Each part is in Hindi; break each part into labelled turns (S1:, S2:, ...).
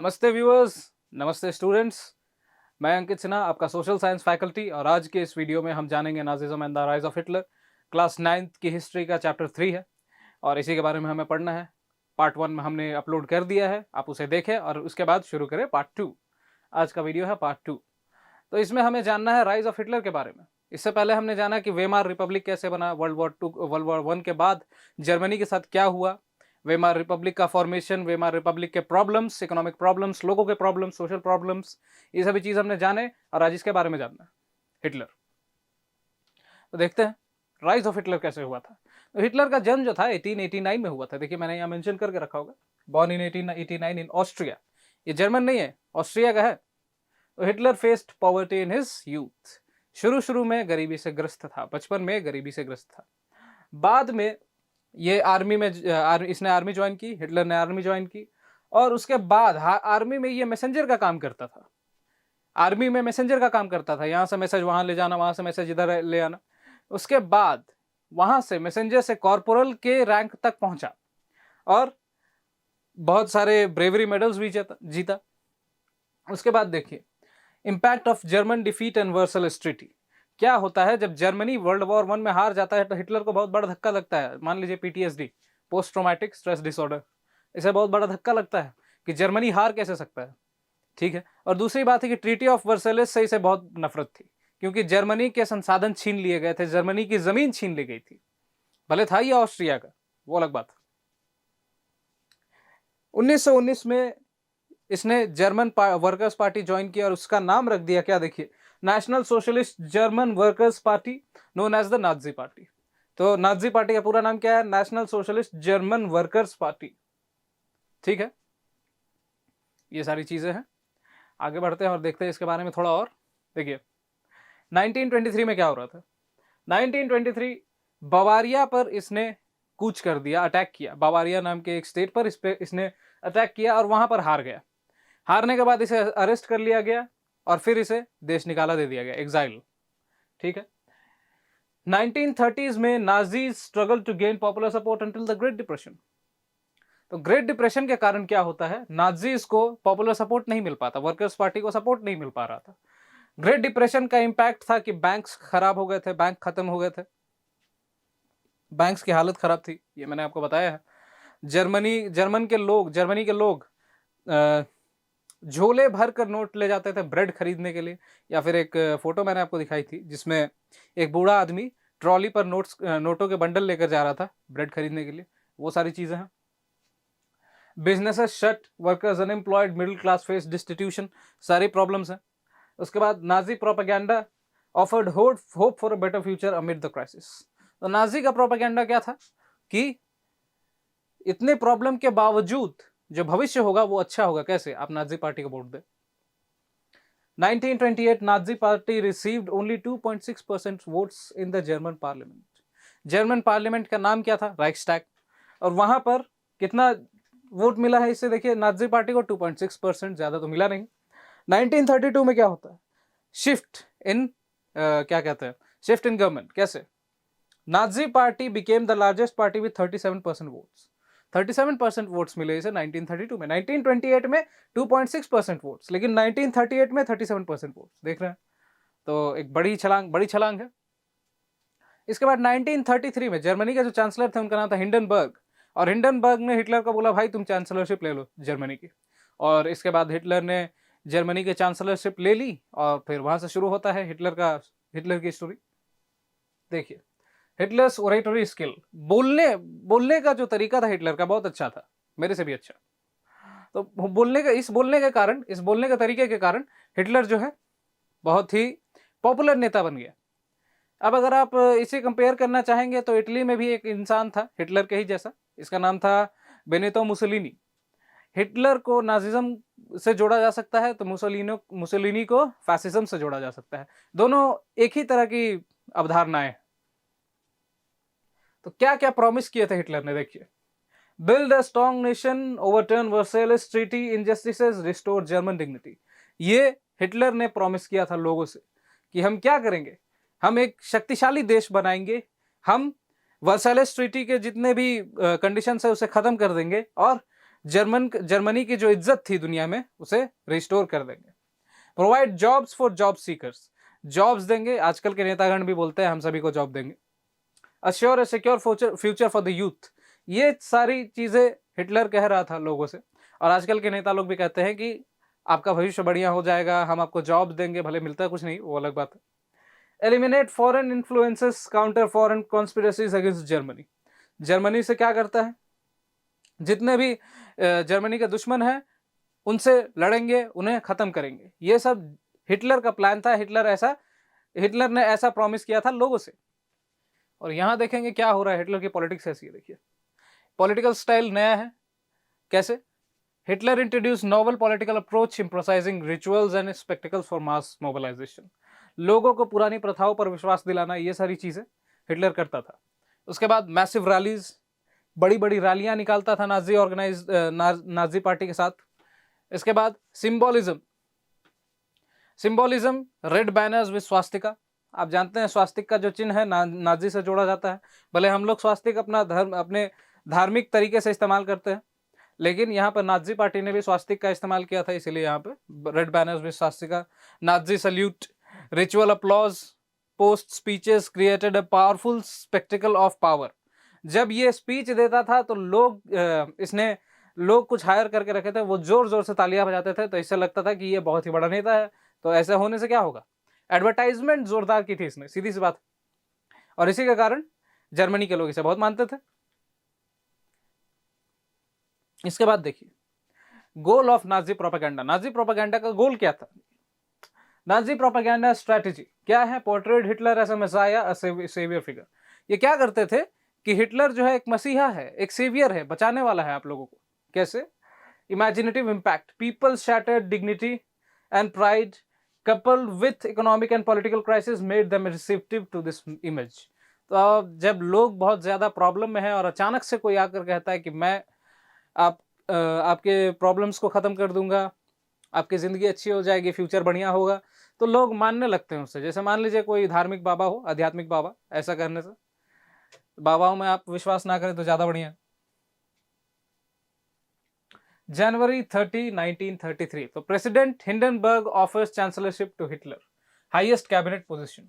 S1: नमस्ते व्यूअर्स, नमस्ते स्टूडेंट्स। मैं अंकित सिन्हा, आपका सोशल साइंस फैकल्टी, और आज के इस वीडियो में हम जानेंगे Nazism and the rise of Hitler. Class 9th की हिस्ट्री का चैप्टर 3 है और इसी के बारे में हमें पढ़ना है। पार्ट 1 में हमने अपलोड कर दिया है, आप उसे देखें और उसके बाद शुरू करें पार्ट 2। आज का वीडियो है पार्ट 2। तो इसमें हमें जानना है राइज ऑफ हिटलर के बारे में। इससे पहले हमने जाना कि वेमार रिपब्लिक कैसे बना, वर्ल्ड वॉर 1 के बाद जर्मनी के साथ क्या हुआ, वेमार रिपब्लिक का फॉर्मेशन, वेमार रिपब्लिक के प्रॉब्लम्स, इकोनॉमिक प्रॉब्लम्स, लोगों के प्रॉब्लम्स, सोशल प्रॉब्लम्स, ये सभी चीज हमने जाने और आज इसके बारे में जानना है हिटलर। तो देखते हैं राइज ऑफ हिटलर कैसे हुआ था। तो हिटलर का जन्म जो था 1889 में हुआ था। देखिए मैंने यहाँ मेंशन करके रखा होगा, बॉर्न इन 1889 इन ऑस्ट्रिया। ये जर्मन नहीं है, ऑस्ट्रिया का है। तो Hitler faced poverty in his youth. शुरू में गरीबी से ग्रस्त था, बचपन में गरीबी से ग्रस्त था। बाद में ये आर्मी में इसने आर्मी ज्वाइन की, हिटलर ने आर्मी ज्वाइन की और उसके बाद आर्मी में ये मैसेंजर का काम करता था। आर्मी में मैसेंजर का काम करता था, यहाँ से मैसेज वहां ले जाना, वहां से मैसेज इधर ले आना। उसके बाद वहां से मैसेंजर से कॉर्पोरल के रैंक तक पहुंचा और बहुत सारे ब्रेवरी मेडल्स भी जीता। उसके बाद देखिए impact of German defeat and Versailles treaty. क्या होता है जब जर्मनी वर्ल्ड वॉर 1 में हार जाता है तो हिटलर को बहुत बड़ा धक्का लगता है। मान लीजिए PTSD, post traumatic stress disorder, इसे बहुत बड़ा धक्का लगता है कि जर्मनी हार कैसे सकता है। ठीक है। और दूसरी बात है कि ट्रीटी ऑफ वर्सल्स से इसे बहुत नफरत थी क्योंकि जर्मनी के संसाधन छीन लिए गए थे, जर्मनी की जमीन छीन ली गई थी। भले था ये ऑस्ट्रिया का, वो अलग बात। 1919 में इसने जर्मन वर्कर्स पार्टी ज्वाइन किया और उसका नाम रख दिया, क्या देखिए, national socialist German workers party, known as the Nazi party. तो नाजी पार्टी का पूरा नाम क्या है? National socialist German workers party. ठीक है, ये सारी चीजें हैं। आगे बढ़ते हैं और देखते हैं इसके बारे में थोड़ा और। देखिए 1923 में क्या हो रहा था। 1923 बवारिया पर इसने कूच कर दिया, अटैक किया। बवारिया नाम के एक स्टेट पर इसने अटैक किया और वहां पर हार गया। हारने के बाद इसे अरेस्ट कर लिया गया और फिर इसे देश निकाला दे दिया गया, एग्जाइल। ठीक है। 1930s में Nazis struggle to gain popular support until the Great Depression. तो ग्रेट डिप्रेशन के कारण क्या होता है, नाजीज को पॉपुलर सपोर्ट नहीं मिल पाता, वर्कर्स पार्टी को सपोर्ट नहीं मिल पा रहा था। ग्रेट डिप्रेशन का इंपैक्ट था कि बैंक्स खराब हो गए थे, बैंक खत्म हो गए थे, बैंक्स की हालत खराब थी, ये मैंने आपको बताया है। जर्मनी के लोग झोले भर कर नोट ले जाते थे ब्रेड खरीदने के लिए। या फिर एक फोटो मैंने आपको दिखाई थी जिसमें एक बूढ़ा आदमी ट्रॉली पर नोटों के बंडल लेकर जा रहा था ब्रेड खरीदने के लिए। वो सारी चीजें हैं। Businesses shut, workers unemployed, middle class face destitution, सारी प्रॉब्लम्स हैं। उसके बाद Nazi propaganda offered hope for a better future amid the crisis. तो नाजी का प्रोपेगेंडा क्या था कि इतने प्रॉब्लम के बावजूद जो भविष्य होगा वो अच्छा होगा। कैसे? आप नाजी पार्टी को वोट दें। 1928 Nazi party received only 2.6% votes in the German parliament. German parliament का नाम क्या था? राइक्सटैग। और वहां पर कितना वोट मिला है इससे? देखिए नाजी पार्टी को 2.6%, ज्यादा तो मिला नहीं। 1932 में क्या होता है? शिफ्ट इन क्या कहते हैं, शिफ्ट इन गवर्नमेंट। कैसे? Nazi party became the largest party with 37% votes. 37% votes मिले इसे 1932 में। 1928 में 2.6% वोट्स, लेकिन 1938 में 37% वोट्स। देख रहे हैं, तो एक बड़ी छलांग है। इसके बाद 1933 में जर्मनी के जो चांसलर थे उनका नाम था हिंडनबर्ग, और हिंडनबर्ग ने हिटलर को बोला भाई तुम चांसलरशिप ले लो जर्मनी की। और इसके बाद हिटलर ने जर्मनी के चांसलरशिप ले ली और फिर वहां से शुरू होता है हिटलर की स्टोरी। देखिए हिटलर्स ओरेटरी स्किल, बोलने का जो तरीका था हिटलर का बहुत अच्छा था, मेरे से भी अच्छा। तो बोलने के तरीके के कारण हिटलर जो है बहुत ही पॉपुलर नेता बन गया। अब अगर आप इसे कंपेयर करना चाहेंगे तो इटली में भी एक इंसान था हिटलर के ही जैसा, इसका नाम था बेनितो मुसोलिनी। हिटलर को नाजिज्म से जोड़ा जा सकता है तो मुसोलिनी को फैसिज्म से जोड़ा जा सकता है। दोनों एक ही तरह की अवधारणाएं। तो क्या क्या प्रॉमिस किए थे हिटलर ने? देखिए, build a strong nation, overturn Versailles treaty, injustices, restore German dignity. ये हिटलर ने प्रॉमिस किया था लोगों से कि हम क्या करेंगे, हम एक शक्तिशाली देश बनाएंगे, हम वर्सेलिस ट्रीटी के जितने भी कंडीशंस है उसे खत्म कर देंगे और जर्मनी की जो इज्जत थी दुनिया में उसे रिस्टोर कर देंगे। Provide jobs for job seekers, jobs देंगे, आजकल के नेतागण भी बोलते हैं हम सभी को जॉब देंगे। Assure A secure future for the youth, ये सारी चीजें हिटलर कह रहा था लोगों से, और आजकल के नेता लोग भी कहते हैं कि आपका भविष्य बढ़िया हो जाएगा, हम आपको जॉब देंगे, भले मिलता है कुछ नहीं, वो अलग बात है। Eliminate foreign influences, counter foreign conspiracies against Germany, Germany से क्या करता है, जितने भी जर्मनी के दुश्मन हैं उनसे लड़ेंगे, उन्हें खत्म करेंगे। ये सब हिटलर का प्लान था। हिटलर ने ऐसा प्रॉमिस किया था लोगों से। और यहां देखेंगे क्या हो रहा है, हिटलर की पॉलिटिक्स ऐसी है। देखिए पॉलिटिकल स्टाइल नया है। कैसे? Hitler introduce novel political approach emphasising rituals and spectacles for mass mobilisation, लोगों को पुरानी प्रथाओं पर विश्वास दिलाना, ये सारी चीजें हिटलर करता था। उसके बाद मैसिव रैलीज, बड़ी बड़ी रैलियां निकालता था नाजी पार्टी के साथ। इसके बाद symbolism, red banners with Swastika, आप जानते हैं स्वास्तिक का जो चिन्ह है नाजी से जोड़ा जाता है। भले हम लोग स्वास्तिक अपने धार्मिक तरीके से इस्तेमाल करते हैं, लेकिन यहाँ पर नाजी पार्टी ने भी स्वास्तिक का इस्तेमाल किया था, इसीलिए यहाँ पे red banners with swastika. Nazi salute, ritual applause, post speeches created a powerful spectacle of power, जब ये स्पीच देता था तो लोग कुछ हायर करके रखे थे, वो जोर जोर से तालियां बजाते थे, तो इससे लगता था कि ये बहुत ही बड़ा नेता है। तो ऐसा होने से क्या होगा, एडवर्टाइजमेंट जोरदार की थी इसने, सीधी सी बात। और इसी के कारण जर्मनी के लोग इसे बहुत मानते थे। इसके बाद देखिए goal of Nazi propaganda, Nazi propaganda का गोल क्या था? नाजी प्रोपेगेंडा स्ट्रेटेजी क्या है? Portrayed Hitler as a messiah, saviour figure. ये क्या करते थे कि हिटलर जो है एक मसीहा है, एक सेवियर है, बचाने वाला है आप लोगों को। कैसे? Imaginative impact, people shattered dignity and pride coupled with economic and political crisis made them receptive to this image। तो जब लोग बहुत ज्यादा प्रॉब्लम में है और अचानक से कोई आकर कहता है कि मैं आपके प्रॉब्लम्स को खत्म कर दूंगा, आपकी जिंदगी अच्छी हो जाएगी, फ्यूचर बढ़िया होगा, तो लोग मानने लगते हैं उससे। जैसे मान लीजिए कोई धार्मिक बाबा हो, आध्यात्मिक बाबा, ऐसा करने से, बाबाओं में आप विश्वास ना करें तो ज्यादा बढ़िया। जनवरी 30, 1933, so president Hindenburg offers chancellorship to Hitler, highest cabinet position.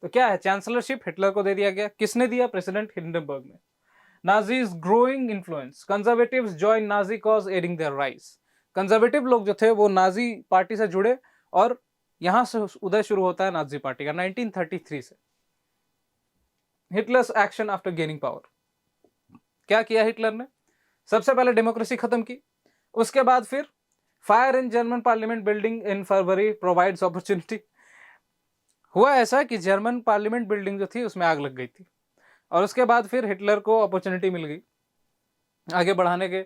S1: तो क्या है, चांसलरशिप हिटलर को दे दिया गया। किसने दिया? प्रेसिडेंट हिंडनबर्ग ने। Nazis growing influence, conservatives join Nazi cause adding their rise, conservative लोग जो थे वो नाजी पार्टी से जुड़े, और यहां से उदय शुरू होता है नाजी पार्टी का 1933 से। Hitler's action after gaining power, क्या किया हिटलर ने? सबसे पहले डेमोक्रेसी खत्म की, उसके बाद फिर fire in German parliament building in February provides opportunity. हुआ ऐसा कि जर्मन पार्लियामेंट बिल्डिंग जो थी उसमें आग लग गई थी, और उसके बाद फिर हिटलर को अपॉर्चुनिटी मिल गई आगे बढ़ाने के।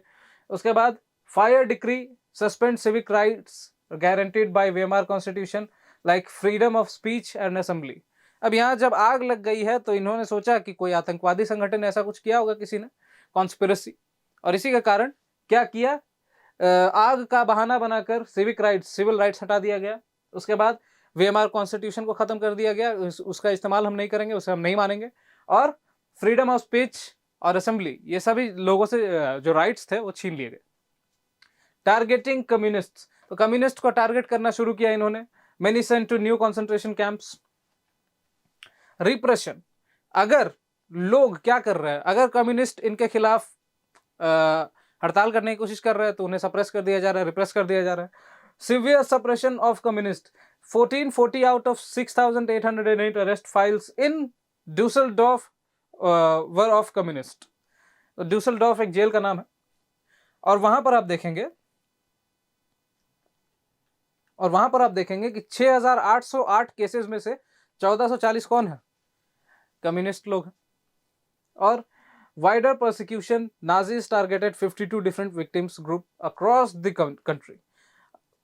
S1: उसके बाद fire decree suspend civic rights guaranteed bye Weimar constitution like freedom of speech and assembly. अब यहाँ जब आग लग गई है तो इन्होंने सोचा कि कोई आतंकवादी संगठन ऐसा कुछ किया होगा किसी ने, कॉन्स्पिरेसी, और इसी के कारण क्या किया, आग का बहाना बनाकर सिविल राइट्स हटा दिया गया। उसके बाद वेमार कॉन्स्टिट्यूशन को खत्म कर दिया गया, उसका इस्तेमाल हम नहीं करेंगे, उसे हम नहीं मानेंगे, और फ्रीडम ऑफ स्पीच और असेंबली, ये सभी लोगों से जो राइट्स थे वो छीन लिए गए। टारगेटिंग कम्युनिस्ट, तो कम्युनिस्ट को टारगेट करना शुरू किया इन्होंने। Many sent to new concentration camps. Repression, अगर लोग क्या कर रहे हैं, अगर कम्युनिस्ट इनके खिलाफ हड़ताल करने की कोशिश कर रहे हैं तो उन्हें सप्रेस कर दिया जा रहा है, रिप्रेस कर दिया जा रहा है। Severe suppression of communist, 1440 out of 6808 arrest files in Dusseldorf were of communist. तो ड्यूसलडॉर्फ एक जेल का नाम है, और वहां पर आप देखेंगे कि 6808 केसेस में से 1440 कौन है? कम्युनिस्ट लोग हैं। और wider persecution, Nazis targeted 52 different victims group across the country।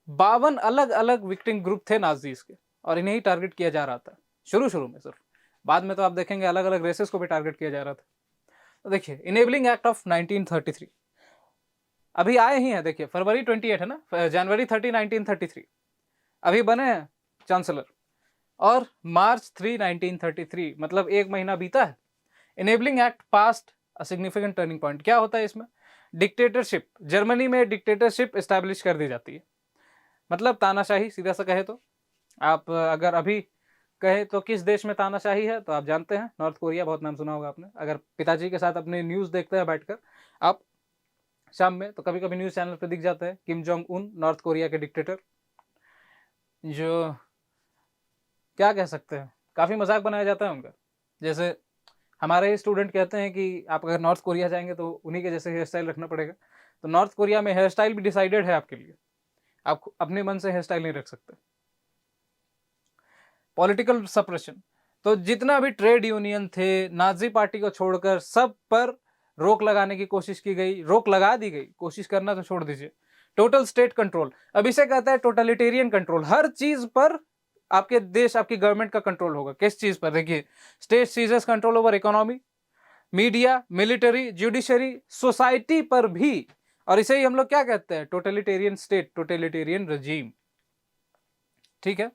S1: 52 अलग अलग विक्टिम ग्रुप थे नाजीज के, और इन्हें ही टारगेट किया जा रहा था शुरू में सिर्फ, बाद में तो आप देखेंगे अलग अलग रेसेस को भी टारगेट किया जा रहा था। तो देखिए इनेबलिंग एक्ट ऑफ 1933 अभी आए ही हैं, देखिए फरवरी 28 है ना, जनवरी 30, 1933 अभी बने हैं चांसलर, और मार्च 3, 1933 मतलब एक महीना बीता है। Enabling act past a significant turning point, क्या होता है इसमें? डिक्टेटरशिप, जर्मनी में डिक्टेटरशिप एस्टैब्लिश कर दी जाती है, मतलब तानाशाही, सीधा सा कहे तो। आप अगर अभी कहे तो किस देश में तानाशाही है, तो आप जानते हैं नॉर्थ कोरिया, बहुत नाम सुना होगा आपने। अगर पिताजी के साथ अपने न्यूज़ देखते हैं बैठकर आप शाम में, तो कभी कभी न्यूज़ चैनल पर दिख जाता है Kim Jong Un, north Korea के डिक्टेटर, जो क्या कह सकते हैं, काफ़ी मजाक बनाया जाता है उनका। जैसे हमारे स्टूडेंट कहते हैं कि आप अगर नॉर्थ कोरिया जाएंगे तो उन्हीं के जैसे हेयर स्टाइल रखना पड़ेगा, तो नॉर्थ कोरिया में हेयर स्टाइल भी डिसाइडेड है आपके लिए, आप अपने मन से हेयर स्टाइल नहीं रख सकते। पॉलिटिकल सप्रेशन, तो जितना भी ट्रेड यूनियन थे, नाजी पार्टी को छोड़कर सब पर रोक लगाने की कोशिश की गई, रोक लगा दी गई, कोशिश करना तो छोड़ दीजिए। टोटल स्टेट कंट्रोल, अब इसे कहता है टोटलिटेरियन कंट्रोल, हर चीज पर आपके देश, आपकी गवर्नमेंट का कंट्रोल होगा। किस चीज पर? देखिए, स्टेट सीजर्स control over economy, media, military, judiciary, society पर भी। और इसे ही हम लोग क्या कहते हैं? Totalitarian state, totalitarian regime. ठीक है,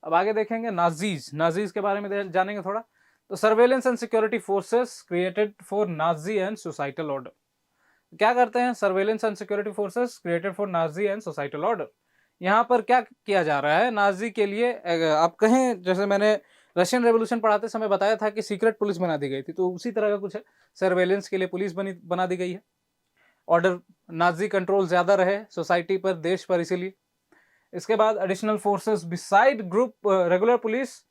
S1: अब आगे देखेंगे नाजीज, नाजीज के बारे में जानेंगे थोड़ा। तो surveillance and security forces created for Nazi and societal order. क्या करते हैं? Surveillance and security forces created for Nazi and societal order. यहाँ पर क्या किया जा रहा है नाजी के लिए? आप कहें, जैसे मैंने रशियन रेवोल्यूशन पढ़ाते समय बताया था कि सीक्रेट पुलिस बना दी गई थी, तो उसी तरह का कुछ है। सर्वेलेंस के लिए पुलिस बना दी गई है, ऑर्डर, नाजी कंट्रोल ज्यादा रहे सोसाइटी पर, देश पर, इसीलिए। इसके बाद additional forces beside group regular police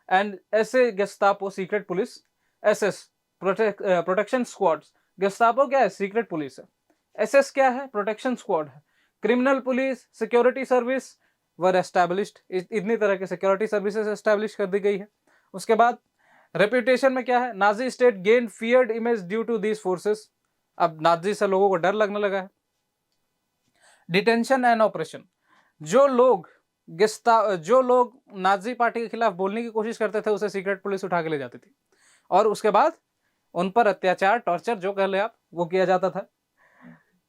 S1: and ऐसे Gestapo secret police, SS protection squads. Gestapo क्या है? सीक्रेट पुलिस है। एसएस क्या है? प्रोटेक्शन स्क्वाड है। Criminal police, security service were established, इतनी तरह के सिक्योरिटी सर्विसेज एस्टैब्लिश कर दी गई है। उसके बाद रेपुटेशन में क्या है? Nazi state gain feared image due to these forces, अब नाजी से लोगों को डर लगने लगा है। डिटेंशन एंड ऑपरेशन, जो लोग नाजी पार्टी के खिलाफ बोलने की कोशिश करते थे, उसे सीक्रेट पुलिस उठा के ले जाती थी, और उसके बाद उन पर अत्याचार, टॉर्चर, जो कह ले आप, वो किया जाता था।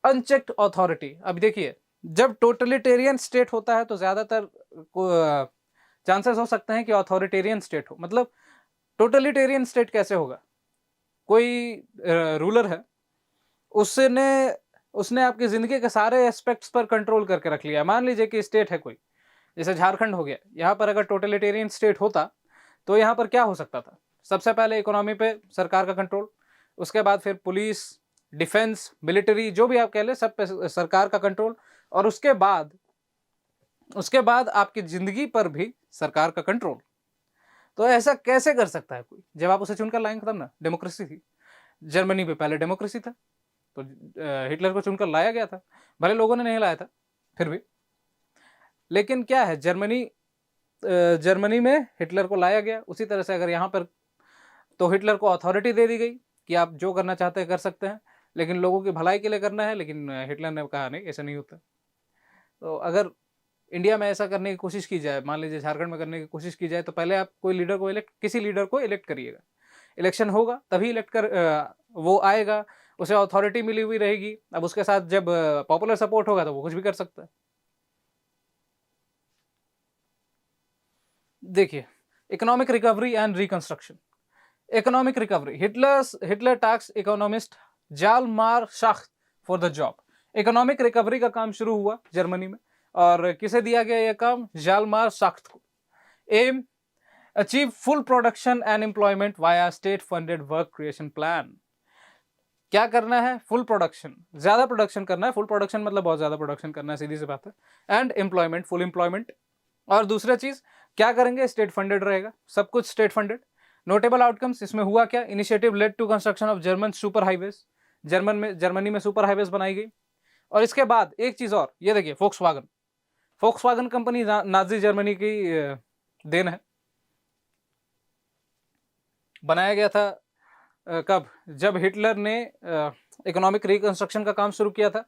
S1: अनचेक्ड अथॉरिटी, अब देखिए, जब टोटलिटेरियन स्टेट होता है तो ज्यादातर चांसेस हो सकते हैं कि अथॉरिटेरियन स्टेट हो। मतलब टोटलिटेरियन स्टेट कैसे होगा? कोई रूलर है, उसने आपकी जिंदगी के सारे एस्पेक्ट्स पर कंट्रोल करके रख लिया। मान लीजिए कि स्टेट है कोई, जैसे झारखंड हो गया, यहाँ पर अगर टोटलिटेरियन स्टेट होता तो यहाँ पर क्या हो सकता था? सबसे पहले इकोनॉमी पे सरकार का कंट्रोल, उसके बाद फिर पुलिस, डिफेंस, मिलिट्री, जो भी आप कह ले, सब पे सरकार का कंट्रोल, और उसके बाद आपकी जिंदगी पर भी सरकार का कंट्रोल। तो ऐसा कैसे कर सकता है कोई, जब आप उसे चुनकर लाएंगे तब ना। डेमोक्रेसी थी जर्मनी में, पहले डेमोक्रेसी था, तो हिटलर को चुनकर लाया गया था, भले लोगों ने नहीं लाया था फिर भी। लेकिन क्या है, जर्मनी में हिटलर को लाया गया, उसी तरह से अगर यहाँ पर, तो हिटलर को अथॉरिटी दे दी गई कि आप जो करना चाहते हैं कर सकते हैं, लेकिन लोगों की भलाई के लिए करना है। लेकिन हिटलर ने कहा नहीं, ऐसा नहीं होता। तो अगर इंडिया में ऐसा करने की कोशिश की जाए, मान लीजिए झारखंड में करने की कोशिश की जाए, तो पहले आप किसी लीडर को इलेक्ट करिएगा, इलेक्शन होगा तभी वो आएगा, उसे अथॉरिटी मिली हुई रहेगी। अब उसके साथ जब पॉपुलर सपोर्ट होगा तो वो कुछ भी कर सकता है। देखिए, economic recovery and reconstruction. Economic recovery, Hitler task economist Hjalmar Schacht for the job. Economic recovery का काम शुरू हुआ जर्मनी में, और किसे दिया गया यह काम? जालमार शाख्त को। Aim, achieve full production and employment via state funded work creation plan. क्या करना है? फुल प्रोडक्शन, ज्यादा प्रोडक्शन करना है। फुल प्रोडक्शन मतलब बहुत ज्यादा प्रोडक्शन करना है, सीधी सी बात है। And employment, full employment. और दूसरा चीज क्या करेंगे? स्टेट फंडेड रहेगा, सब कुछ स्टेट फंडेड। नोटेबल आउटकम्स, इसमें हुआ क्या? Initiative led to construction of German super highways, Germany में सुपर हाईवेज बनाई गई। और इसके बाद एक चीज और, ये देखिए, फोक्सवागन कंपनी नाजी जर्मनी की देन है। बनाया गया था कब? जब हिटलर ने इकोनॉमिक रिकंस्ट्रक्शन का काम शुरू किया था,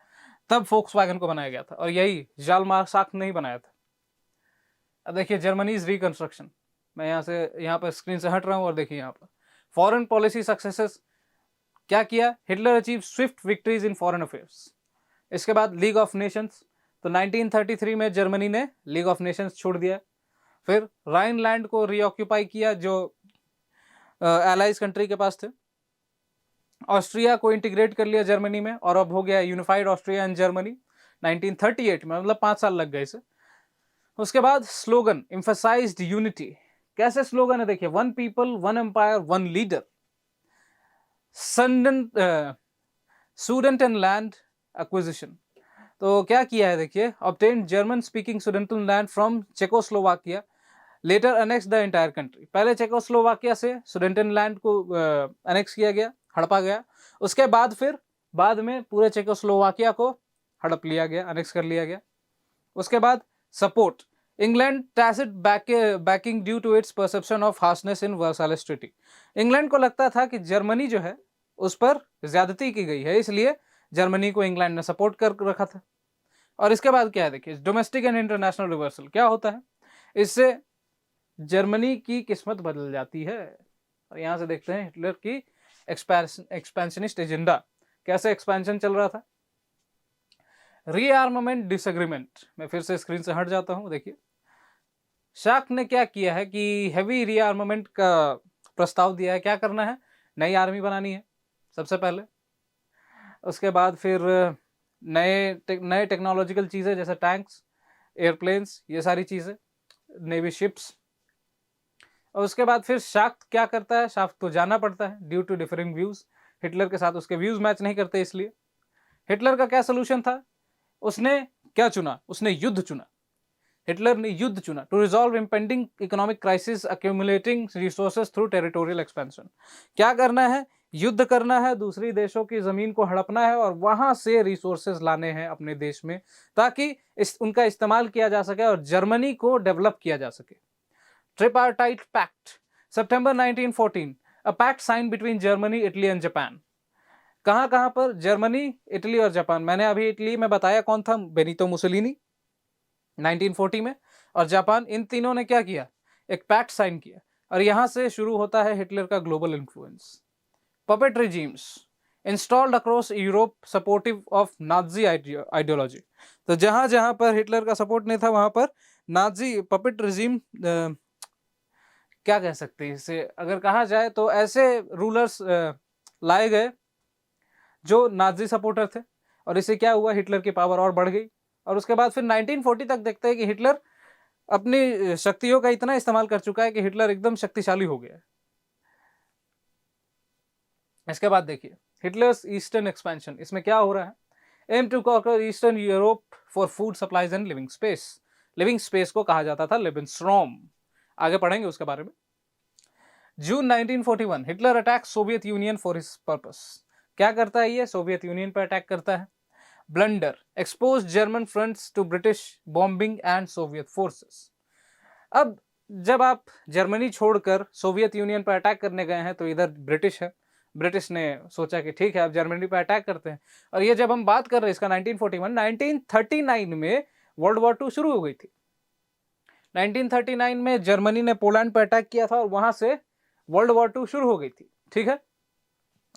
S1: तब फोक्सवैगन को बनाया गया था, और यही जालमार शाख्त ने ही बनाया था। अब देखिए, जर्मनीज रिकंस्ट्रक्शन, मैं यहाँ पर स्क्रीन से हट रहा हूँ, और देखिए यहाँ पर फॉरेन पॉलिसी सक्सेसेस। क्या किया? Hitler achieve Swift victories in foreign affairs. इसके बाद लीग ऑफ नेशंस, तो 1933 में जर्मनी ने लीग ऑफ नेशंस छोड़ दिया। फिर राइनलैंड को रीऑक्यूपाई किया, जो एलाइज कंट्री के पास थे। ऑस्ट्रिया को इंटीग्रेट कर लिया जर्मनी में और अब हो गया यूनिफाइड ऑस्ट्रिया एंड जर्मनी 1938 में, मतलब 5 साल लग गए इसे। उसके बाद स्लोगन एम्फसाइज्ड यूनिटी। कैसे स्लोगन है देखिए, one people one empire one leader, student and land acquisition. तो क्या किया है देखिए, obtain German speaking Sudeten land from Czechoslovakia, later annex the entire country. पहले चेकोस्लोवाकिया से सुडेंटन लैंड को अनेक्स किया गया, हड़पा गया। उसके बाद फिर बाद में पूरे चेकोस्लोवाकिया को हड़प लिया गया, अनेक्स कर लिया गया। उसके बाद support England tacit backing due to its perception of harshness in Versailles treaty. England को लगता था कि जर्मनी जो है उस पर ज्यादती की गई है, इसलिए जर्मनी को इंग्लैंड ने सपोर्ट कर रखा था। और इसके बाद क्या है देखिए, डोमेस्टिक एंड इंटरनेशनल रिवर्सल। क्या होता है, इससे जर्मनी की किस्मत बदल जाती है। और यहां से देखते हैं हिटलर की एक्सपेंशनिस्ट एजेंडा, कैसे एक्सपेंशन चल रहा था। रीआर्मामेंट डिसएग्रीमेंट, मैं फिर से स्क्रीन से हट जाता हूं। देखिए शाक ने क्या किया है कि हैवी रीआर्मामेंट का प्रस्ताव दिया है। क्या करना है, नई आर्मी बनानी है सबसे पहले। उसके बाद फिर नए टेक्नोलॉजिकल चीज़ें जैसे टैंक्स, एयरप्लेन्स, ये सारी चीज़ें, नेवी शिप्स। और उसके बाद फिर शाफ्ट क्या करता है, शाफ्ट तो जाना पड़ता है due to differing views. Hitler के साथ उसके व्यूज मैच नहीं करते, इसलिए हिटलर का क्या सोल्यूशन था, उसने क्या चुना, उसने युद्ध चुना। हिटलर ने युद्ध चुना to resolve impending economic crisis accumulating resources through territorial expansion. क्या करना है, युद्ध करना है, दूसरी देशों की जमीन को हड़पना है और वहां से रिसोर्सेज लाने हैं अपने देश में, ताकि उनका इस्तेमाल किया जा सके और जर्मनी को डेवलप किया जा सके। Tripartite pact, September 1914, a pact sign between Germany, Italy and Japan. कहां कहां पर, जर्मनी, इटली और जापान। मैंने अभी इटली में बताया कौन था, बेनितो मुसोलिनी 1940 में, और जापान, इन तीनों ने क्या किया, एक पैक्ट साइन किया। और यहां से शुरू होता है हिटलर का global influence. Puppet regimes installed across Europe supportive of Nazi ideology. तो जहां जहां पर हिटलर का सपोर्ट नहीं था वहां पर नाजी पपेट रिजीम, क्या कह सकते हैं इसे अगर कहा जाए तो, ऐसे रूलर्स लाए गए जो नाजी सपोर्टर थे। और इससे क्या हुआ, हिटलर की पावर और बढ़ गई। और उसके बाद फिर 1940 तक देखते हैं कि हिटलर अपनी शक्तियों का इतना इस्तेमाल कर चुका है कि हिटलर एकदम शक्तिशाली हो गया है। इसके बाद देखिए हिटलर्स ईस्टर्न एक्सपेंशन, इसमें क्या हो रहा है, aim to conquer eastern Europe for food supplies and living space. Living space को कहा जाता था लेबेनस्ट्रॉम, आगे पढ़ेंगे उसके बारे में। जून 1941 Hitler attack Soviet union for his purpose. क्या करता है ये, सोवियत यूनियन पर अटैक करता है। Blunder expose German fronts to British bombing and Soviet forces. अब जब आप जर्मनी छोड़कर सोवियत यूनियन पर अटैक करने गए हैं तो इधर ब्रिटिश है, ब्रिटिश ने सोचा कि ठीक है अब जर्मनी पर अटैक करते हैं। और ये जब हम बात कर रहे हैं इसका 1941, 1939 में वर्ल्ड वॉर 2 शुरू हो गई थी। 1939 में जर्मनी ने पोलैंड पर अटैक किया था और वहां से वर्ल्ड वॉर 2 शुरू हो गई थी, ठीक है।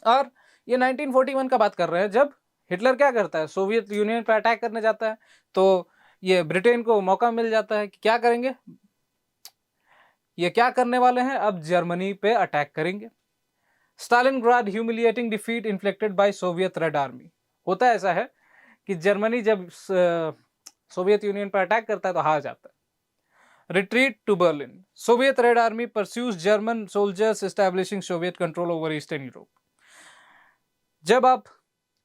S1: और ये 1941 का बात कर रहे हैं जब हिटलर क्या करता है, सोवियत यूनियन पर अटैक करने जाता है। तो ये ब्रिटेन को मौका मिल जाता है कि क्या करेंगे, ये क्या करने वाले हैं, अब जर्मनी पे अटैक करेंगे। Stalingrad humiliating defeat inflicted by Soviet Red Army. होता ऐसा है कि जर्मनी जब सोवियत यूनियन पर अटैक करता है तो हार जाता है। Retreat to Berlin, Soviet Red Army pursues German soldiers establishing Soviet control over eastern Europe. जब आप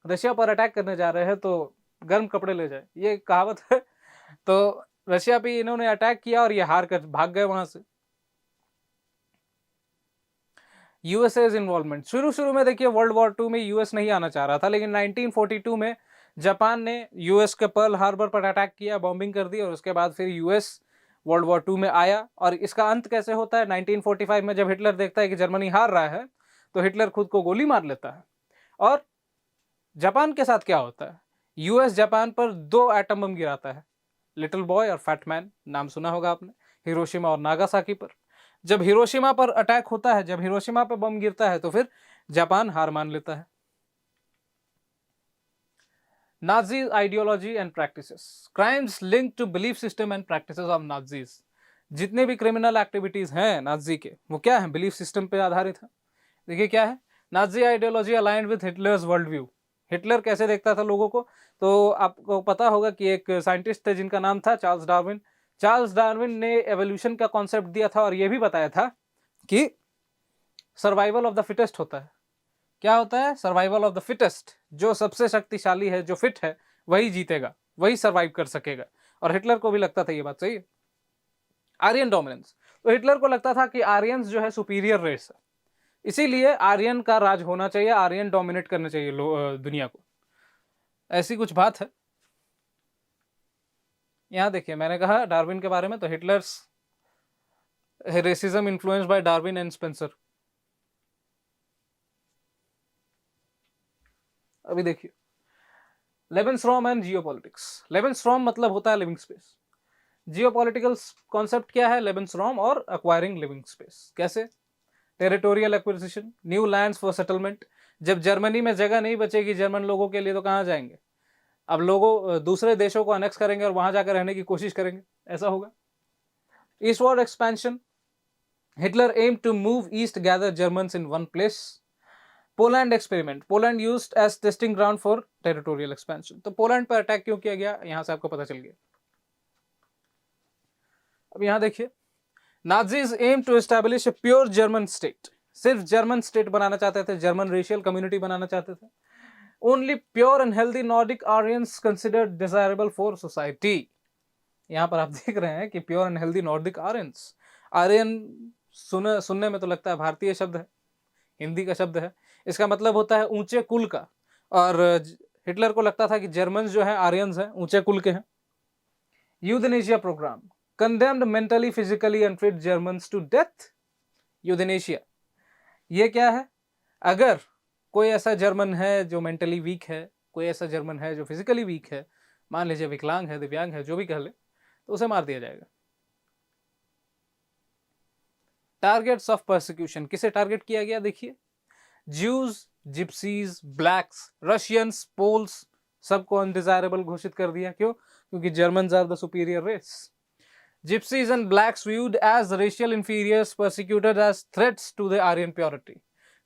S1: रशिया पर अटैक करने जा रहे हैं तो गर्म कपड़े ले जाए, ये कहावत है। तो रशिया पे इन्होंने अटैक किया और ये हार कर भाग गए वहां से। यूएसए इन्वॉल्वमेंट, शुरू में देखिए वर्ल्ड वॉर 2 में यूएस नहीं आना चाह रहा था, लेकिन 1942 में जापान ने यूएस के पर्ल हार्बर पर अटैक किया, बॉम्बिंग कर दी, और उसके बाद फिर यूएस वर्ल्ड वॉर 2 में आया। और इसका अंत कैसे होता है, 1945 में जब हिटलर देखता है कि जर्मनी हार रहा है तो हिटलर खुद को गोली मार लेता है। और जापान के साथ क्या होता है, यूएस जापान पर 2 एटम बम गिराता है, लिटिल बॉय और फैट मैन, नाम सुना होगा आपने, हिरोशिमा और नागासाकी पर। जब हिरोशिमा पर अटैक होता है, जब हिरोशिमा पर बम गिरता है तो फिर जापान हार मान लेता है। Nazi ideology and practices, crimes linked to belief system and practices of Nazis. जितने भी क्रिमिनल एक्टिविटीज हैं नाजी के, वो क्या है, बिलीफ सिस्टम पे आधारित है। देखिए क्या है, Nazi ideology aligned with Hitler's world view. Hitler कैसे देखता था लोगों को, तो आपको पता होगा कि एक साइंटिस्ट थे जिनका नाम था चार्ल्स डार्विन। चार्ल्स डार्विन ने एवोल्यूशन का कॉन्सेप्ट दिया था और यह भी बताया था कि सर्वाइवल ऑफ द फिटेस्ट होता है। क्या होता है? Survival of the fittest. जो सबसे शक्तिशाली है, जो फिट है, वही जीतेगा, वही सर्वाइव कर सकेगा। और हिटलर को भी लगता था ये बात सही है। आर्यन डोमिनेंस, तो हिटलर को लगता था कि आर्यंस जो है सुपीरियर रेस है, इसीलिए आर्यन का राज होना चाहिए, आर्यन डोमिनेट करना चाहिए दुनिया को। ऐसी कुछ बात है। यहां देखिए, मैंने कहा डार्विन के बारे में, तो Hitler's racism influenced by Darwin and Spencer. अभी देखिए लेवेनस्ट्रॉम एंड जियोपॉलिटिक्स। लेवेनस्ट्रॉम मतलब होता है लिविंग स्पेस। जियोपॉलिटिकल कॉन्सेप्ट क्या है? लेवेनस्ट्रॉम और एक्वायरिंग लिविंग स्पेस। कैसे? Territorial acquisition, new lands for settlement. जब जर्मनी में जगह नहीं बचेगी जर्मन लोगों के लिए, तो कहां जाएंगे? अब लोगों दूसरे देशों को अनेक्स करेंगे और वहां जाकर रहने की कोशिश करेंगे, ऐसा होगा। Eastward expansion, Hitler aim to move east, gather Germans in one place. Poland experiment, Poland used as testing ground for territorial expansion. तो पोलैंड पर अटैक क्यों किया गया, यहां से आपको पता चल गया। अब यहां देखिए, Nazis aim to establish a pure German state. सिर्फ जर्मन स्टेट बनाना चाहते थे, जर्मन रेशियल कम्युनिटी बनाना चाहते थे। Only pure and healthy Nordic Aryans considered desirable for society. यहां पर आप देख रहे हैं कि pure and healthy Nordic Aryans. Aryan सुनने में तो लगता है भारतीय शब्द है, हिंदी का शब्द है। इसका मतलब होता है ऊंचे कुल का। और हिटलर को लगता था कि जर्मन जो है आर्यंस हैं, ऊंचे कुल के हैं। Euthanasia programme, condemned mentally physically unfit Germans to death. Euthanasia ये क्या है? अगर कोई ऐसा जर्मन है जो मेंटली वीक है, कोई ऐसा जर्मन है जो फिजिकली वीक है, मान लीजिए विकलांग है, दिव्यांग है, जो भी कह ले, तो उसे मार दिया जाएगा। टारगेट्स ऑफ परसिक्यूशन, किसे टारगेट किया गया? देखिए, Jews, gypsies, blacks, Russians, Poles, सबको अनडिजायरेबल घोषित कर दिया। क्यों? क्योंकि Germans are the superior race. Gypsies and blacks viewed as racial inferiors, persecuted as threats to the Aryan purity।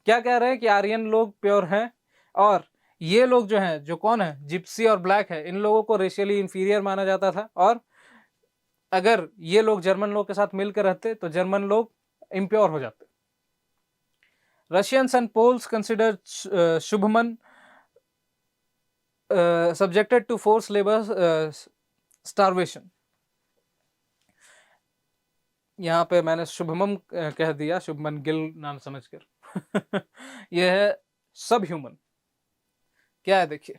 S1: क्या कह रहे हैं कि आर्यन लोग प्योर हैं, और ये लोग जो हैं, जो कौन है, जिप्सी और ब्लैक है, इन लोगों को रेशियली इंफीरियर माना जाता था। और अगर ये लोग जर्मन लोग के साथ मिलकर रहते तो जर्मन लोग इम्प्योर हो जाते। Russians and Poles consider subhuman subjected to forced labor, starvation। यहाँ पे मैंने शुभमन कह दिया, शुभमन गिल नाम समझकर। यह है सब ह्यूमन। क्या है देखिए,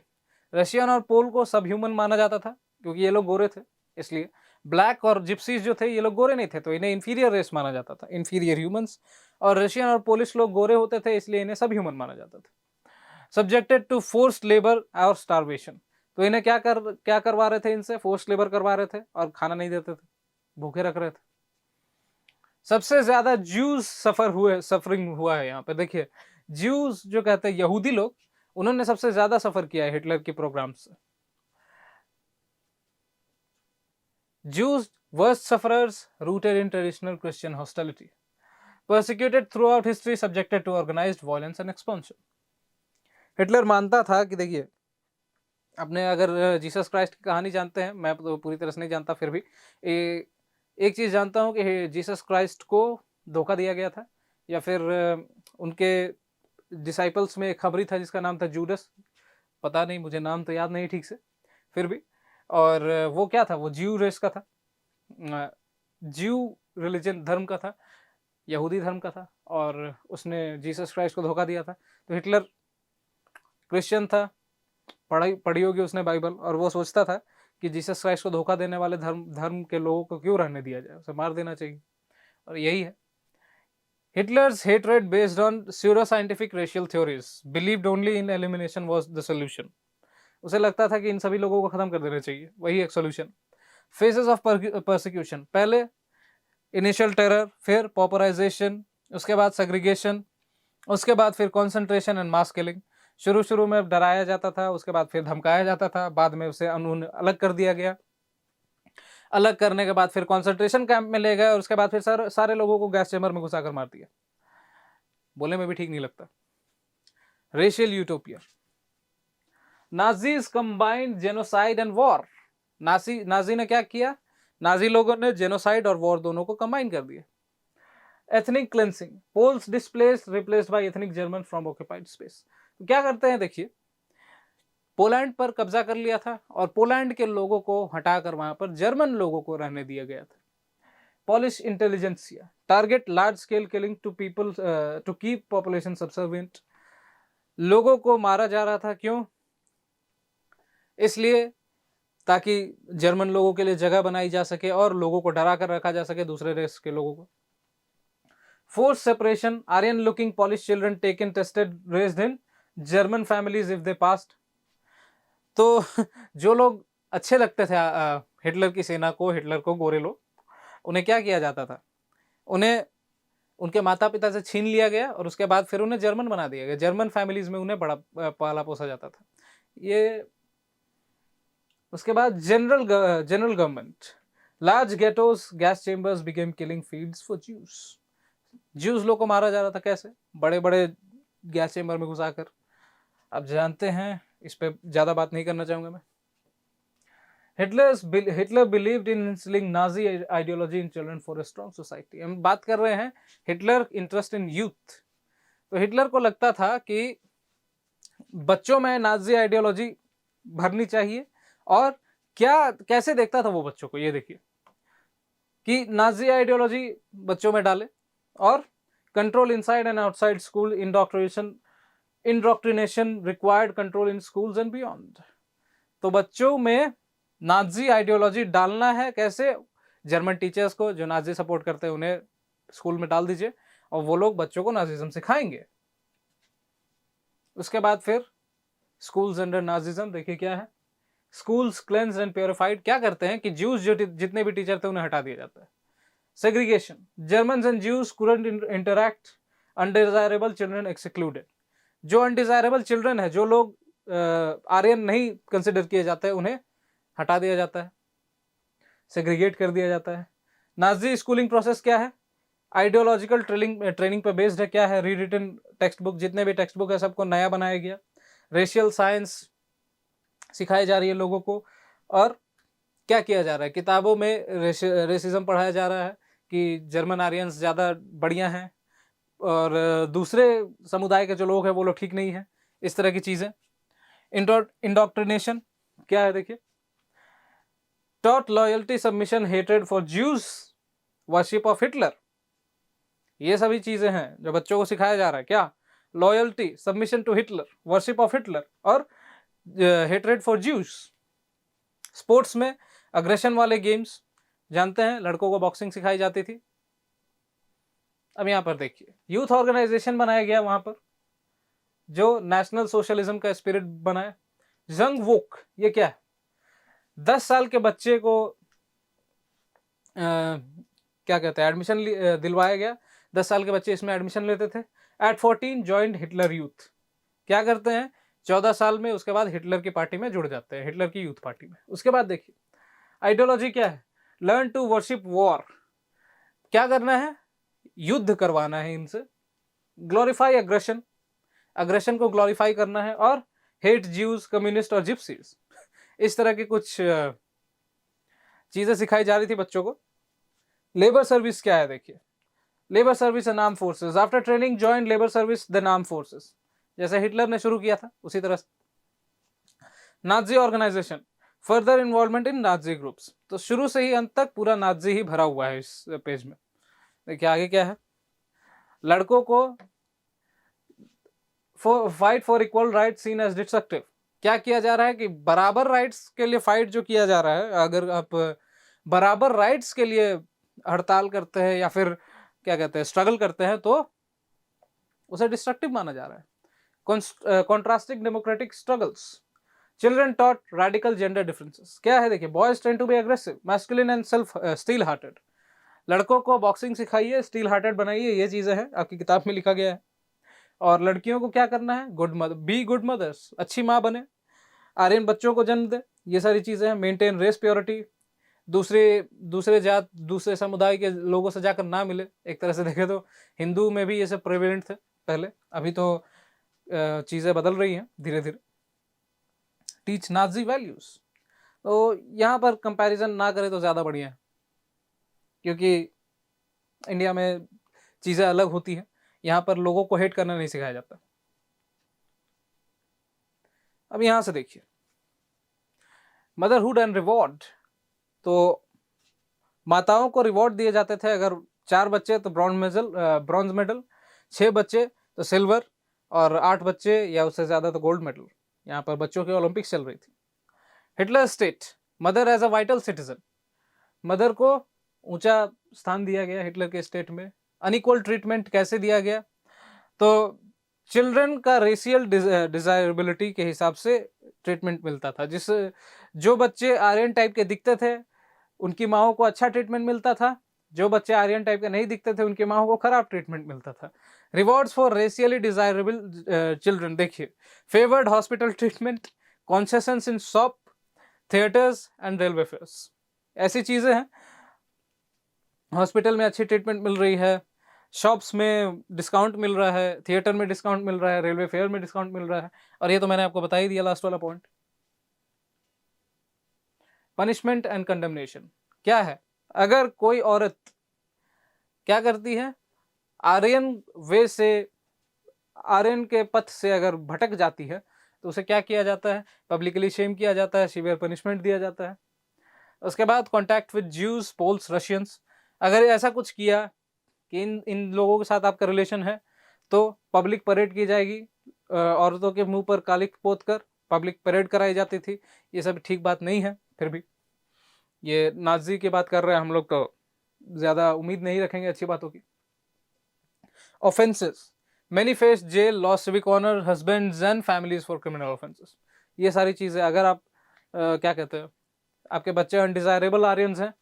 S1: रशियन और पोल को सब ह्यूमन माना जाता था क्योंकि ये लोग गोरे थे, इसलिए। ब्लैक और जिप्सीज जो थे, ये लोग गोरे नहीं थे, तो इन्हें इंफीरियर रेस माना जाता था, इंफीरियर ह्यूमंस। और रशियन और पोलिश लोग गोरे होते थे, इसलिए इन्हें सब ह्यूमन माना जाता था। सब्जेक्टेड टू फोर्स्ड लेबर और स्टारवेशन, तो इन्हें क्या करवा रहे थे? इनसे फोर्स्ड लेबर करवा रहे थे और खाना नहीं देते थे, भूखे रख रहे थे। सबसे ज्यादा ज्यूज सफरिंग हुआ है। यहाँ पे देखिए, ज्यूज जो कहते हैं यहूदी लोग, उन्होंने सबसे ज्यादा सफर किया है हिटलर के प्रोग्राम से। Jews worst sufferers rooted in traditional Christian hostility, persecuted throughout history, subjected to organized violence and expansion। Hitler मानता था कि देखिए, अपने अगर जीसस क्राइस्ट की कहानी जानते हैं, मैं तो पूरी तरह से नहीं जानता, फिर भी एक चीज़ जानता हूँ कि जीसस क्राइस्ट को धोखा दिया गया था, या फिर उनके डिसाइपल्स में एक खबरी था जिसका नाम था जूडस, पता नहीं, मुझे नाम तो याद नहीं ठीक से, फिर भी। और वो क्या था? वो ज्यू रेस का था, ज्यू रिलीजन धर्म का था, यहूदी धर्म का था, और उसने जीसस क्राइस्ट को धोखा दिया था। तो हिटलर क्रिश्चियन था, पढ़ी होगी उसने बाइबल, और वो सोचता था कि जीसस क्राइस्ट को धोखा देने वाले धर्म के लोगों को क्यों रहने दिया जाए, उसे मार देना चाहिए। और यही है Hitler's hatred based on pseudo scientific racial theories, believed only in elimination was the solution. उसे लगता था कि इन सभी लोगों को खत्म कर देना चाहिए, वही एक सॉल्यूशन। फेजेस ऑफ परसिक्यूशन, पहले इनिशियल टेरर, फिर पॉपुलराइजेशन, उसके बाद सेग्रीगेशन, उसके बाद फिर कॉन्सेंट्रेशन एंड मास किलिंग। शुरू में डराया जाता था, उसके बाद फिर धमकाया जाता था, बाद में उसे अलग कर दिया गया। अलग करने के बाद फिर कॉन्सेंट्रेशन कैंप में ले गए, और उसके बाद फिर सारे लोगों को गैस चैम्बर में घुसा कर मार दिया। बोलने में भी ठीक नहीं लगता। Racial utopia. Nazis combined genocide and war. Nazi ने क्या किया? नाजी लोगों ने जेनोसाइड और वॉर दोनों को कंबाइन कर दिया। Ethnic cleansing, Poles displaced replaced by ethnic German from occupied space. क्या करते हैं देखिए, पोलैंड पर कब्जा कर लिया था और पोलैंड के लोगों को हटाकर वहां पर जर्मन लोगों को रहने दिया गया था। Polish intelligentsia, target large scale killing to people to keep population subservient. लोगों को मारा जा रहा था, क्यों? इसलिए ताकि जर्मन लोगों के लिए जगह बनाई जा सके और लोगों को डरा कर रखा जा सके, दूसरे रेस के लोगों को। Force separation, Aryan looking Polish children taken tested raised in German families if they passed. तो जो लोग अच्छे लगते थे हिटलर की सेना को, हिटलर को, गोरे लोग, उन्हें क्या किया जाता था? उन्हें उनके माता पिता से छीन लिया गया और उसके बाद फिर उन्हें जर्मन बना दिया गया। जर्मन फैमिलीज में उन्हें बड़ा पाला पोसा जाता था। ये उसके बाद general government, large ghettos, gas chambers became killing fields for Jews. Jews लोग को मारा जा रहा था, कैसे? बड़े बड़े गैस चेम्बर में घुसाकर। आप जानते हैं, इस पे ज्यादा बात नहीं करना चाहूंगा मैं। Hitler believed in instilling Nazi ideology in children for a strong society. हम बात कर रहे हैं हिटलर इंटरेस्ट इन यूथ। तो हिटलर को लगता था कि बच्चों में नाजी आइडियोलॉजी भरनी चाहिए। और क्या कैसे देखता था वो बच्चों को, ये देखिए कि नाजी आइडियोलॉजी बच्चों में डाले और control inside and outside school, indoctrination required control in schools and beyond. तो बच्चों में नाजी आइडियोलॉजी डालना है, कैसे? जर्मन टीचर्स को जो नाजी सपोर्ट करते हैं उन्हें स्कूल में डाल दीजिए और वो लोग बच्चों को नाजिज्म सिखाएंगे। उसके बाद फिर स्कूल्स अंडर नाजिज्म, देखिए क्या है, स्कूल्स क्लेंस्ड एंड प्योरिफाइड। क्या करते हैं कि ज्यूज जो जितने भी टीचर थे उन्हें हटा दिया जाता है। Segregation, Germans and Jews couldn't interact, undesirable children excluded. जो अनडिजायरेबल चिल्ड्रन है, जो लोग आर्यन नहीं कंसिडर किए जाते हैं, उन्हें हटा दिया जाता है, सेग्रीगेट कर दिया जाता है। नाजी स्कूलिंग प्रोसेस क्या है? आइडियोलॉजिकल ट्रेनिंग पे बेस्ड है। क्या है? री रिटन टेक्स्ट बुक, जितने भी टेक्स्ट बुक है सबको नया बनाया गया। रेशियल साइंस सिखाई जा रही है लोगों को। और क्या किया जा रहा है? किताबों में रेसिज्म पढ़ाया जा रहा है कि जर्मन आर्यंस ज़्यादा बढ़िया हैं और दूसरे समुदाय के जो लोग हैं वो लोग ठीक नहीं है, इस तरह की चीज़ें। इंडोक्ट्रिनेशन क्या है देखिए, taught loyalty, submission, hatred for Jews, worship of Hitler. ये सभी चीजें हैं जो बच्चों को सिखाया जा रहा है। क्या? Loyalty, submission to Hitler, worship of Hitler और हेट्रेड फॉर ज्यूज। स्पोर्ट्स में अग्रेशन वाले गेम्स, जानते हैं लड़कों को बॉक्सिंग सिखाई जाती थी। अब यहां पर देखिए, यूथ ऑर्गेनाइजेशन बनाया गया वहां पर जो नेशनल सोशलिज्म का स्पिरिट बनाया। जंग वोक, ये क्या है? 10 साल के बच्चे को क्या कहते हैं, एडमिशन दिलवाया गया। 10 साल के बच्चे इसमें एडमिशन लेते थे। At 14 joined Hitler Youth. क्या करते हैं? 14 साल में उसके बाद हिटलर की पार्टी में जुड़ जाते हैं, हिटलर की यूथ पार्टी में। उसके बाद देखिए आइडियोलॉजी क्या है? Learn to worship war. क्या करना है? युद्ध करवाना है इनसे। ग्लोरीफाई अग्रेशन, अग्रेशन को ग्लोरीफाई करना है। और हेट ज्यूज, कम्युनिस्ट और जिप्सीज, इस तरह की कुछ चीजें सिखाई जा रही थी बच्चों को। लेबर सर्विस क्या है देखिए, labour service and arm forces. After training join labour service then arm forces, जैसे हिटलर ने शुरू किया था उसी तरह से। Nazi organisation, further involvement in Nazi groups. तो शुरू से ही अंत तक पूरा नाजी ही भरा हुआ है इस पेज में। देखिए आगे क्या है, लड़कों को fight for equal right seen as destructive. क्या किया जा रहा है कि बराबर राइट्स के लिए फाइट जो किया जा रहा है, अगर आप बराबर राइट्स के लिए हड़ताल करते हैं या फिर क्या कहते हैं स्ट्रगल करते हैं, तो उसे डिस्ट्रक्टिव माना जा रहा है। Contrasting democratic struggles, children taught radical gender differences. क्या है देखिए, boys tend to be aggressive, masculine and self steel hearted. लड़कों को बॉक्सिंग सिखाइए, स्टील हार्टेड बनाइए, ये चीजें हैं आपकी किताब में लिखा गया है। और लड़कियों को क्या करना है? Good mother, be good mothers, अच्छी माँ बने, आर्यन बच्चों को जन्म दे, ये सारी चीजें हैं। मेंटेन रेस प्योरिटी, दूसरे जात, दूसरे समुदाय के लोगों से जाकर ना मिले। एक तरह से देखे तो हिंदू में भी ये सब प्रेवलेंट थे पहले, अभी तो चीज़ें बदल रही हैं धीरे धीरे। टीच नाजी वैल्यूज, तो यहाँ पर कंपैरिजन ना करें तो ज़्यादा बढ़िया है, क्योंकि इंडिया में चीज़ें अलग होती हैं। यहाँ पर लोगों को हेट करना नहीं सिखाया जाता। अब यहाँ से देखिए, मदरहुड एंड रिवॉर्ड। तो माताओं को रिवॉर्ड दिए जाते थे, अगर 4 बच्चे तो ब्रॉन्ज मेडल, 6 बच्चे तो सिल्वर, और 8 बच्चे या उससे ज़्यादा तो गोल्ड मेडल। यहाँ पर बच्चों की ओलंपिक्स चल रही थी। Hitler state, mother as a vital citizen, mother को ऊंचा स्थान दिया गया हिटलर के स्टेट में। अनइक्वल ट्रीटमेंट कैसे दिया गया, तो चिल्ड्रन का रेशियल डिजायरेबिलिटी के हिसाब से ट्रीटमेंट मिलता था। जो बच्चे आर्यन टाइप के दिखते थे उनकी माओ को अच्छा ट्रीटमेंट मिलता था, जो बच्चे आर्यन टाइप के नहीं दिखते थे उनकी माओ को खराब ट्रीटमेंट मिलता था। Rewards for racially desirable children, देखिए, favoured hospital treatment, concessions in shop, theatres and railway fares, ऐसी चीजें हैं। हॉस्पिटल में अच्छी ट्रीटमेंट मिल रही है, शॉप्स में डिस्काउंट मिल रहा है, थिएटर में डिस्काउंट मिल रहा है, रेलवे फेयर में डिस्काउंट मिल रहा है, और ये तो मैंने आपको बता ही दिया लास्ट वाला पॉइंट। पनिशमेंट एंड कंडेमनेशन क्या है, अगर कोई औरत क्या करती है, आर्यन वे से, आर्यन के पथ से अगर भटक जाती है तो उसे क्या किया जाता है, पब्लिकली शेम किया जाता है, सीवियर पनिशमेंट दिया जाता है। उसके बाद contact with Jews, Poles, Russians, अगर ऐसा कुछ किया कि इन लोगों के साथ आपका रिलेशन है तो पब्लिक परेड की जाएगी, औरतों के मुंह पर कालिक पोत कर पब्लिक परेड कराई जाती थी। ये सब ठीक बात नहीं है, फिर भी ये नाजी की बात कर रहे हैं हम लोग, तो ज़्यादा उम्मीद नहीं रखेंगे अच्छी बातों की। Offences, many face jail, loss civic honour, husbands and families for criminal offences. ये सारी चीज़ें, अगर आप क्या कहते हैं, आपके बच्चे अनडिजायरेबल आर्यंस हैं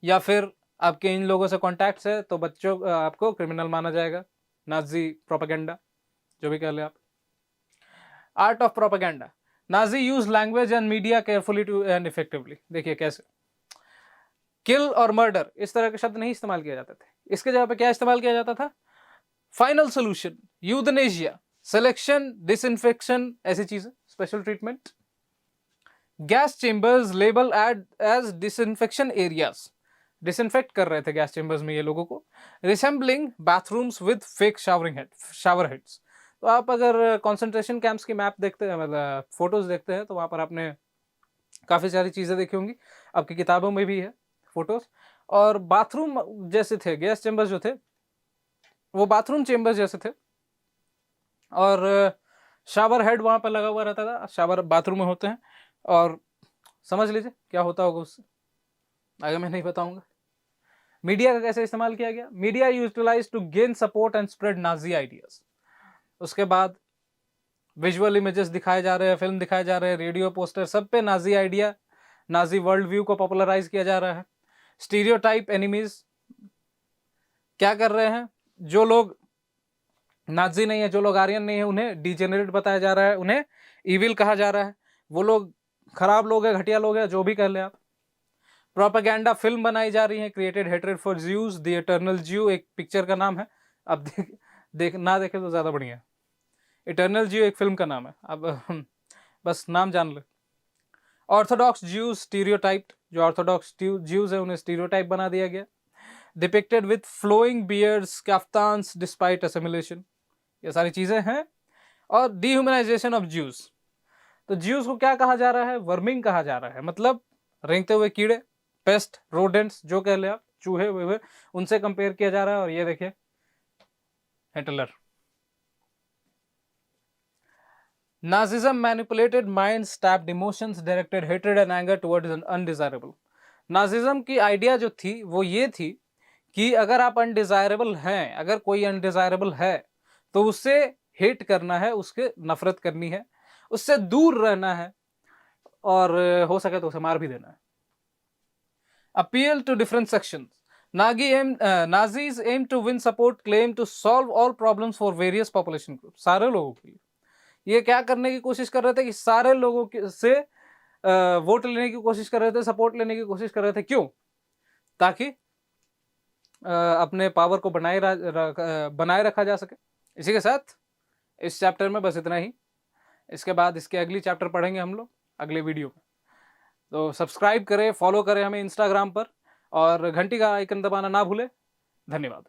S1: या फिर आपके इन लोगों से कॉन्टैक्ट्स है, तो बच्चों आपको क्रिमिनल माना जाएगा। नाजी प्रोपेगेंडा, जो भी कह ले आप। Art of propaganda, Nazi use language and media carefully to and effectively. देखिए कैसे, किल और मर्डर इस तरह के शब्द नहीं इस्तेमाल किए जाते थे, इसके जगह पे क्या इस्तेमाल किया जाता था, final solution, euthanasia, selection, disinfection, ऐसी चीजें, special treatment. Gas chambers label as disinfection areas, disinfect कर रहे थे गैस चेंबर्स में ये लोगों को। Resembling bathrooms with fake shower heads. तो आप अगर कॉन्सेंट्रेशन कैंप्स की मैप देखते हैं, मतलब फोटोज देखते हैं, तो वहां पर आपने काफ़ी सारी चीज़ें देखी होंगी, आपकी किताबों में भी है फोटोज। और बाथरूम जैसे थे, गैस चेंबर्स जो थे वो बाथरूम चेंबर्स जैसे थे, और शावर हेड वहाँ पर लगा हुआ रहता था। शावर बाथरूम में होते हैं, और समझ लीजिए क्या होता होगा उससे, आगे मैं नहीं बताऊंगा। मीडिया का कैसे इस्तेमाल किया गया, media utilise to gain support and spread Nazi ideas. उसके बाद विजुअल इमेजेस दिखाए जा रहे हैं, फिल्म दिखाए जा रहे हैं, रेडियो पोस्टर, सब पे Nazi idea, Nazi world view को पॉपुलराइज किया जा रहा है। स्टीरियोटाइप एनिमीज, क्या कर रहे हैं, जो लोग नाजी नहीं है, जो लोग आर्यन नहीं है, उन्हें डिजेनरेट बताया जा रहा है, उन्हें इविल कहा जा रहा है, वो लोग खराब लोग हैं, घटिया लोग हैं, जो भी कर ले आप। प्रोपेगेंडा फिल्म बनाई जा रही है, created hatred for Jews, the eternal ज्यू एक पिक्चर का नाम है, अब ना देखे तो ज़्यादा बढ़िया। इटर्नल ज्यू एक फिल्म का नाम है, अब बस नाम जान ले। ऑर्थोडॉक्स ज्यूज स्टीरियोटाइप्ड, जो ऑर्थोडॉक्स ज्यूज है उन्हें स्टीरियोटाइप बना दिया गया। Depicted with flowing beards, caftans despite assimilation, ये सारी चीज़ें हैं। और डिह्यूमनाइजेशन ऑफ ज्यूज, तो ज्यूज को क्या कहा जा रहा है, वर्मिंग कहा जा रहा है, मतलब रेंगते हुए कीड़े, पेस्ट, रोडेंट्स, जो कह ले आप, चूहे वूहे, उनसे कंपेयर किया जा रहा है। और ये देखिए Hitler. Nazism manipulated minds, tapped emotions, directed hatred and anger towards undesirable. Nazism की आइडिया जो थी वो ये थी कि अगर आप अनडिजायरेबल हैं, अगर कोई अनडिजायरेबल है तो उससे हेट करना है, उसके नफरत करनी है, उससे दूर रहना है, और हो सके तो उसे मार भी देना है। Appeal to different sections, Nazis aim to win support, claim to solve all problems for various population groups, सारे लोगों के लिए ये क्या करने की कोशिश कर रहे थे कि सारे लोगों से वोट लेने की कोशिश कर रहे थे, सपोर्ट लेने की कोशिश कर रहे थे। क्यों? ताकि अपने पावर को बनाए रखा जा सके। इसी के साथ इस चैप्टर में बस इतना ही। इसके बाद इसके अगली चैप्टर पढ़ेंगे हम लोग अगले वीडियो में। तो सब्सक्राइब करें, फॉलो करें हमें इंस्टाग्राम पर और घंटी का आइकन दबाना ना भूलें। धन्यवाद।